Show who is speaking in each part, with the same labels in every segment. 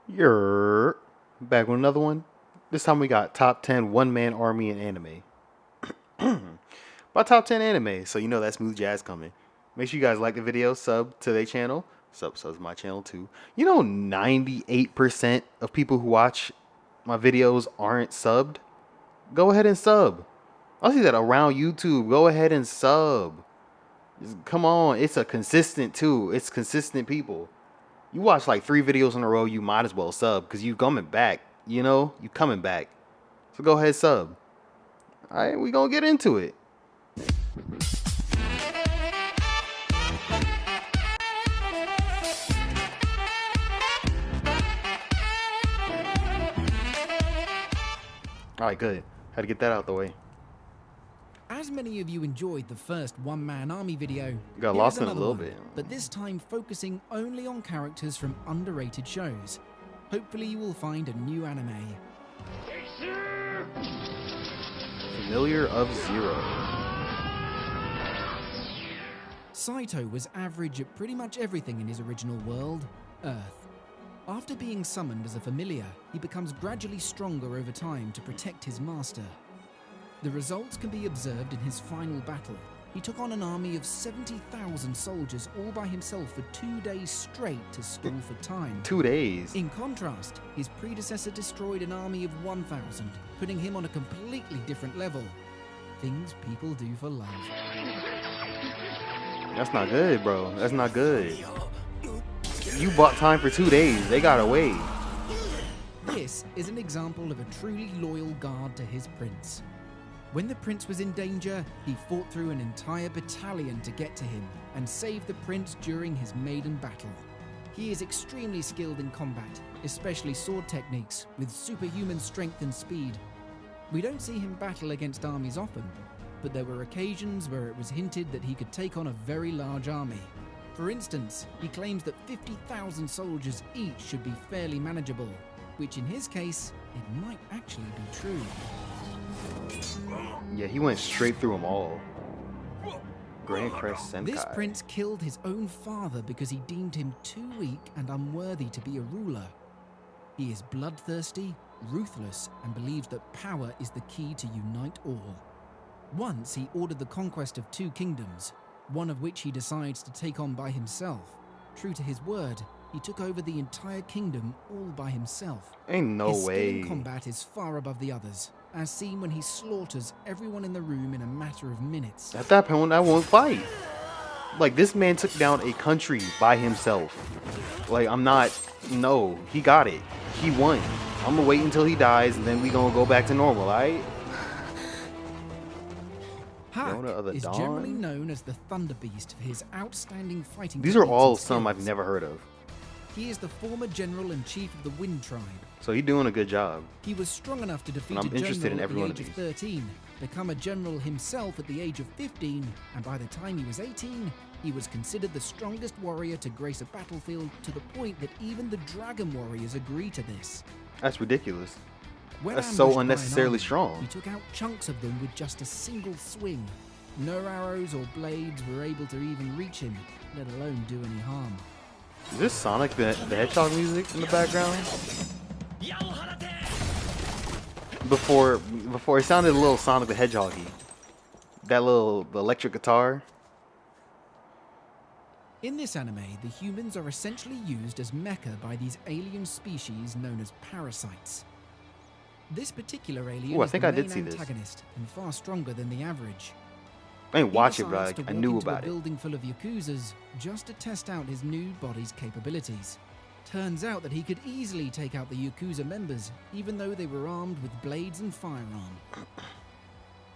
Speaker 1: You're back with another one. This time we got top 10 one-man army in anime. By top 10 anime, so you know that smooth jazz coming. Make sure you guys like the video, sub to their channel. Subs to my channel too. You know 98% of people who watch my videos aren't subbed? Go ahead and sub. I see that around YouTube. Go ahead and sub. Come on, it's a consistent too. It's consistent people. You watch like 3 videos in a row, you might as well sub because you coming back. You know, you coming back. So go ahead, sub. All right, we gonna get into it. All right, good. Had to get that out the way.
Speaker 2: As many of you enjoyed the first one-man army video,
Speaker 1: Got
Speaker 2: here
Speaker 1: lost
Speaker 2: is
Speaker 1: in a
Speaker 2: another
Speaker 1: little
Speaker 2: one,
Speaker 1: bit.
Speaker 2: but this time focusing only on characters from underrated shows. Hopefully you will find a new anime.
Speaker 1: Familiar of Zero.
Speaker 2: Saito was average at pretty much everything in his original world, Earth. After being summoned as a familiar, he becomes gradually stronger over time to protect his master. The results can be observed in his final battle. He took on an army of 70,000 soldiers all by himself for 2 days straight to stall for time.
Speaker 1: 2 days.
Speaker 2: In contrast, his predecessor destroyed an army of 1,000, putting him on a completely different level. Things people do for love.
Speaker 1: That's not good, bro. That's not good. You bought time for 2 days. They gotta wait.
Speaker 2: This is an example of a truly loyal guard to his prince. When the prince was in danger, he fought through an entire battalion to get to him and save the prince during his maiden battle. He is extremely skilled in combat, especially sword techniques, with superhuman strength and speed. We don't see him battle against armies often, but there were occasions where it was hinted that he could take on a very large army. For instance, he claims that 50,000 soldiers each should be fairly manageable, which in his case, it might actually be true.
Speaker 1: Yeah, he went straight through them all. Grand Crest Senkai.
Speaker 2: This prince killed his own father because he deemed him too weak and unworthy to be a ruler. He is bloodthirsty, ruthless, and believes that power is the key to unite all. Once he ordered the conquest of 2 kingdoms, one of which he decides to take on by himself. True to his word, he took over the entire kingdom all by himself.
Speaker 1: Ain't no
Speaker 2: His skill
Speaker 1: way.
Speaker 2: in combat is far above the others, as seen when he slaughters everyone in the room in a matter of minutes.
Speaker 1: At that point, I won't fight. Like, this man took down a country by himself. Like, no, he got it. He won. I'm gonna wait until he dies, and then we gonna go back to normal, alright?
Speaker 2: Hak
Speaker 1: Yona of the
Speaker 2: is
Speaker 1: Dawn?
Speaker 2: generally known as the Thunder Beast for his outstanding fighting
Speaker 1: These are
Speaker 2: techniques
Speaker 1: all
Speaker 2: and
Speaker 1: some I've
Speaker 2: skills.
Speaker 1: never heard of.
Speaker 2: He is the former general and chief of the Wind Tribe.
Speaker 1: So he's doing a good job.
Speaker 2: He was strong enough to defeat
Speaker 1: I'm
Speaker 2: a
Speaker 1: interested in
Speaker 2: general at
Speaker 1: every
Speaker 2: the
Speaker 1: one
Speaker 2: age
Speaker 1: of
Speaker 2: of
Speaker 1: these.
Speaker 2: 13, become a general himself at the age of 15, and by the time he was 18, he was considered the strongest warrior to grace a battlefield, to the point that even the Dragon Warriors agree to this.
Speaker 1: That's ridiculous.
Speaker 2: When
Speaker 1: That's so
Speaker 2: ambushed by an
Speaker 1: unnecessarily
Speaker 2: army,
Speaker 1: strong.
Speaker 2: He took out chunks of them with just a single swing. No arrows or blades were able to even reach him, let alone do any harm.
Speaker 1: Is this Sonic the Hedgehog music in the background? Before it sounded a little Sonic the Hedgehog-y. That little electric guitar.
Speaker 2: In this anime, the humans are essentially used as mecha by these alien species known as parasites. This particular alien
Speaker 1: Ooh, I
Speaker 2: is
Speaker 1: think
Speaker 2: the
Speaker 1: I did
Speaker 2: main
Speaker 1: see this.
Speaker 2: antagonist and far stronger than the average.
Speaker 1: I didn't
Speaker 2: He
Speaker 1: watch it, but
Speaker 2: decides to
Speaker 1: I
Speaker 2: walk
Speaker 1: knew
Speaker 2: into
Speaker 1: about
Speaker 2: a
Speaker 1: it.
Speaker 2: building full of yakuzas just to test out his new body's capabilities. Turns out that he could easily take out the yakuza members, even though they were armed with blades and firearm.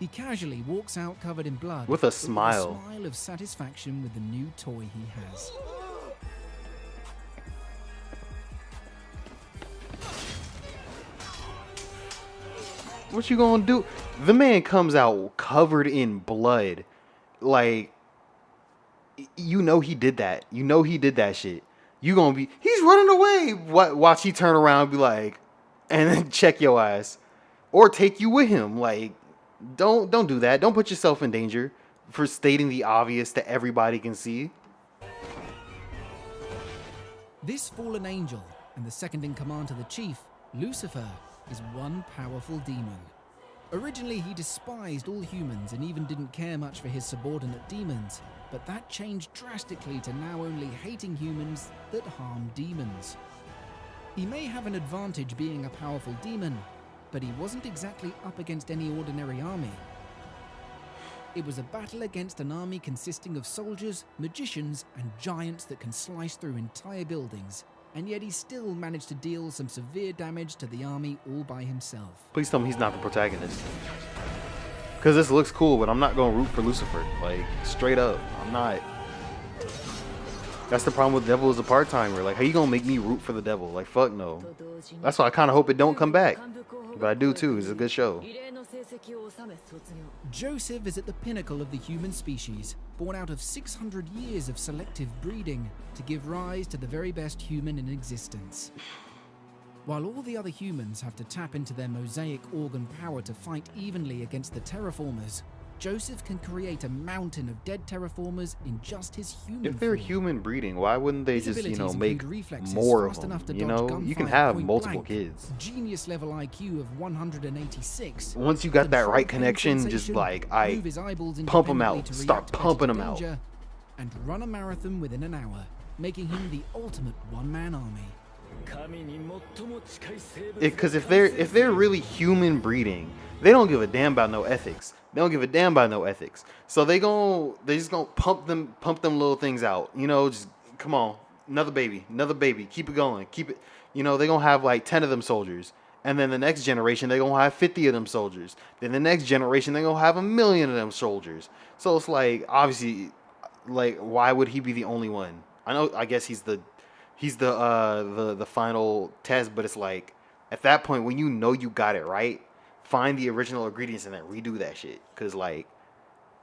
Speaker 2: He casually walks out covered in blood,
Speaker 1: With a
Speaker 2: but
Speaker 1: smile.
Speaker 2: with a smile of satisfaction with the new toy he has.
Speaker 1: What you gonna do? The man comes out covered in blood. Like, you know he did that. You know he did that shit. You gonna be, he's running away. Watch he turn around and be like, and then check your ass. Or take you with him. Like, don't do that. Don't put yourself in danger for stating the obvious that everybody can see.
Speaker 2: This fallen angel and the second in command to the chief, Lucifer, is one powerful demon. Originally, he despised all humans and even didn't care much for his subordinate demons, but that changed drastically to now only hating humans that harm demons. He may have an advantage being a powerful demon, but he wasn't exactly up against any ordinary army. It was a battle against an army consisting of soldiers, magicians, and giants that can slice through entire buildings, and yet he still managed to deal some severe damage to the army all by himself.
Speaker 1: Please tell me he's not the protagonist. Because this looks cool, but I'm not going to root for Lucifer. Like, straight up, I'm not. That's the problem with Devil as a part-timer. Like, how you going to make me root for the devil? Like, fuck no. That's why I kind of hope it don't come back. But I do too. It's a good show.
Speaker 2: Joseph is at the pinnacle of the human species, born out of 600 years of selective breeding to give rise to the very best human in existence. While all the other humans have to tap into their mosaic organ power to fight evenly against the terraformers, Joseph can create a mountain of dead terraformers in just his human
Speaker 1: If they're
Speaker 2: form.
Speaker 1: human breeding, why wouldn't they
Speaker 2: His
Speaker 1: just,
Speaker 2: abilities
Speaker 1: make
Speaker 2: include reflexes
Speaker 1: more of
Speaker 2: fast
Speaker 1: them?
Speaker 2: enough to
Speaker 1: You
Speaker 2: dodge
Speaker 1: know, you can
Speaker 2: gunfire
Speaker 1: have
Speaker 2: point
Speaker 1: multiple
Speaker 2: blank,
Speaker 1: kids.
Speaker 2: Genius level IQ of 186.
Speaker 1: Once you got that
Speaker 2: control
Speaker 1: right
Speaker 2: pain
Speaker 1: connection, just
Speaker 2: sensation,
Speaker 1: like,
Speaker 2: move his eyeballs
Speaker 1: pump 'em
Speaker 2: independently
Speaker 1: out,
Speaker 2: to
Speaker 1: start
Speaker 2: react better
Speaker 1: pumping
Speaker 2: to
Speaker 1: 'em out.
Speaker 2: danger, and run a marathon within an hour, making him the ultimate one-man army.
Speaker 1: Because if they're really human breeding, they don't give a damn about no ethics. They don't give a damn about no ethics. So they just gonna pump them little things out. Just come on, another baby, keep it going, keep it. They gonna have like 10 of them soldiers, and then the next generation they gonna have 50 of them soldiers. Then the next generation they gonna have 1,000,000 of them soldiers. So it's like, obviously, like, why would he be the only one? I guess he's the final test, but it's like, at that point when you got it right, find the original ingredients and then redo that shit, because like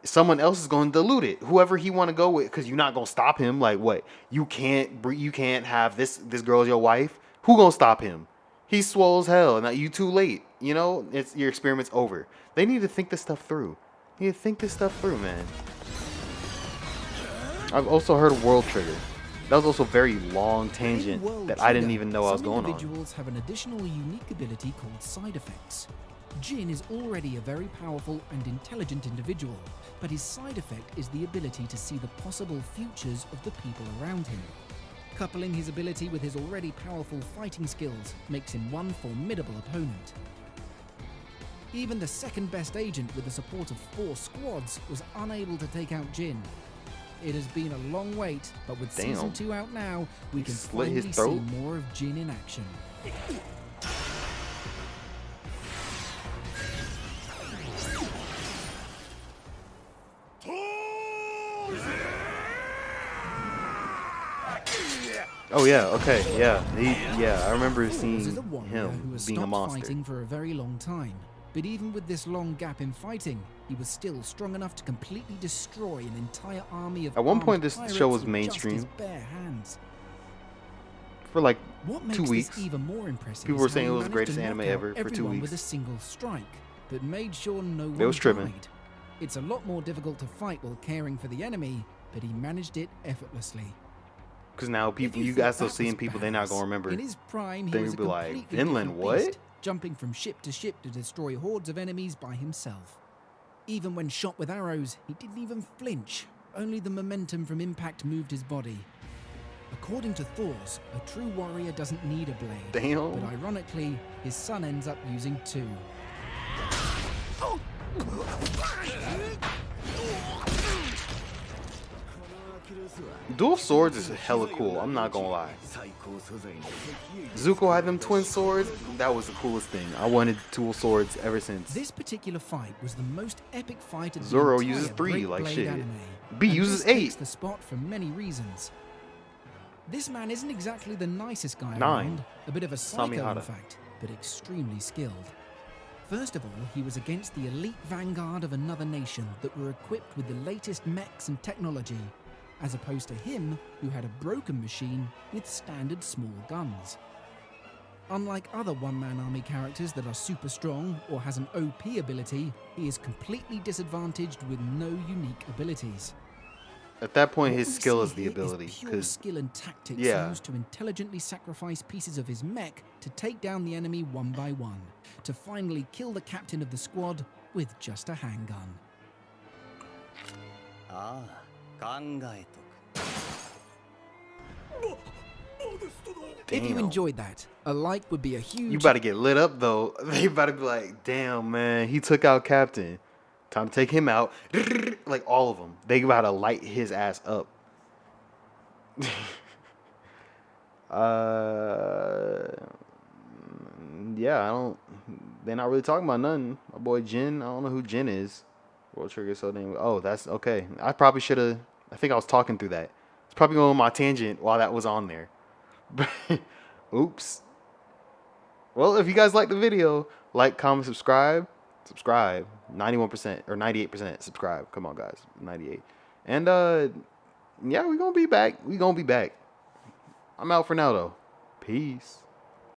Speaker 1: someone else is going to dilute it, whoever he want to go with, because you're not going to stop him. Like, what, you can't have this girl as your wife? Who gonna stop him? He's swole as hell, and you too late. It's your experiment's over. They need to think this stuff through. Man. I've also heard of World Trigger. That was also a very long tangent that I didn't even know I was going
Speaker 2: Some
Speaker 1: on.
Speaker 2: individuals have an additional unique ability called side effects. Jin is already a very powerful and intelligent individual, but his side effect is the ability to see the possible futures of the people around him. Coupling his ability with his already powerful fighting skills makes him one formidable opponent. Even the second best agent with the support of 4 squads was unable to take out Jin. It has been a long wait, but with Season 2 out now, we can
Speaker 1: slit his
Speaker 2: finally
Speaker 1: throat?
Speaker 2: see more of Jin in action.
Speaker 1: Oh yeah, okay, yeah. I remember
Speaker 2: Thors
Speaker 1: seeing
Speaker 2: is a warrior who
Speaker 1: him
Speaker 2: has
Speaker 1: being a
Speaker 2: stopped
Speaker 1: monster.
Speaker 2: fighting for a very long time. But even with this long gap in fighting, he was still strong enough to completely destroy an entire army of
Speaker 1: At one
Speaker 2: armed
Speaker 1: point, this
Speaker 2: pirates
Speaker 1: show was
Speaker 2: with
Speaker 1: mainstream.
Speaker 2: just his bare hands.
Speaker 1: For like
Speaker 2: What
Speaker 1: 2
Speaker 2: makes
Speaker 1: weeks.
Speaker 2: this even more impressive
Speaker 1: People
Speaker 2: is
Speaker 1: were
Speaker 2: how
Speaker 1: saying
Speaker 2: he
Speaker 1: it was the
Speaker 2: managed
Speaker 1: greatest
Speaker 2: to knock
Speaker 1: anime
Speaker 2: out
Speaker 1: ever for 2
Speaker 2: everyone
Speaker 1: weeks.
Speaker 2: with a single strike, but made sure no one
Speaker 1: They was tripping.
Speaker 2: died. It's a lot more difficult to fight while caring for the enemy, but he managed it effortlessly.
Speaker 1: Because now
Speaker 2: If
Speaker 1: people, you
Speaker 2: thought
Speaker 1: guys still
Speaker 2: that was
Speaker 1: seeing people, they're not gonna
Speaker 2: badass,
Speaker 1: remember.
Speaker 2: In his prime, he
Speaker 1: They
Speaker 2: was a
Speaker 1: would be like,
Speaker 2: completely
Speaker 1: Vinland,
Speaker 2: different
Speaker 1: what?
Speaker 2: beast, jumping from ship to destroy hordes of enemies by himself. Even when shot with arrows, he didn't even flinch. Only the momentum from impact moved his body. According to Thors, a true warrior doesn't need a blade.
Speaker 1: Damn.
Speaker 2: But ironically, his son ends up using 2.
Speaker 1: Dual swords is hella cool, I'm not gonna lie. Zuko had them twin swords, that was the coolest thing. I wanted dual swords ever since.
Speaker 2: This particular fight was the most epic fight of the
Speaker 1: Zoro
Speaker 2: entire
Speaker 1: uses 3,
Speaker 2: Great
Speaker 1: like
Speaker 2: Blade
Speaker 1: shit.
Speaker 2: anime.
Speaker 1: B
Speaker 2: And
Speaker 1: uses
Speaker 2: this takes
Speaker 1: 8.
Speaker 2: the spot for many reasons. This man isn't exactly the nicest guy
Speaker 1: 9.
Speaker 2: around, a bit of a psycho in
Speaker 1: Samihara.
Speaker 2: fact, but extremely skilled. First of all, he was against the elite vanguard of another nation that were equipped with the latest mechs and technology, as opposed to him, who had a broken machine with standard small guns. Unlike other one-man army characters that are super strong or has an OP ability, he is completely disadvantaged with no unique abilities.
Speaker 1: At that point,
Speaker 2: What
Speaker 1: his
Speaker 2: we
Speaker 1: skill
Speaker 2: see
Speaker 1: is the
Speaker 2: here
Speaker 1: ability.
Speaker 2: pure
Speaker 1: 'Cause
Speaker 2: skill and tactics
Speaker 1: yeah.
Speaker 2: used to intelligently sacrifice pieces of his mech to take down the enemy one by one, to finally kill the captain of the squad with just a handgun. If you
Speaker 1: Damn.
Speaker 2: enjoyed that, a like would be a huge...
Speaker 1: You about to get lit up though. They about to be like, damn man, he took out Captain. Time to take him out. Like all of them. They about to light his ass up. Yeah, I don't. They're not really talking about nothing. My boy Jin. I don't know who Jin is. World Trigger so name. Oh, that's okay. I probably should have. I think I was talking through that. It's probably going on my tangent while that was on there. Oops. Well, if you guys like the video, like, comment, subscribe. Subscribe. 91% or 98% subscribe. Come on, guys. 98. And yeah, we're gonna be back. I'm out for now though. Peace.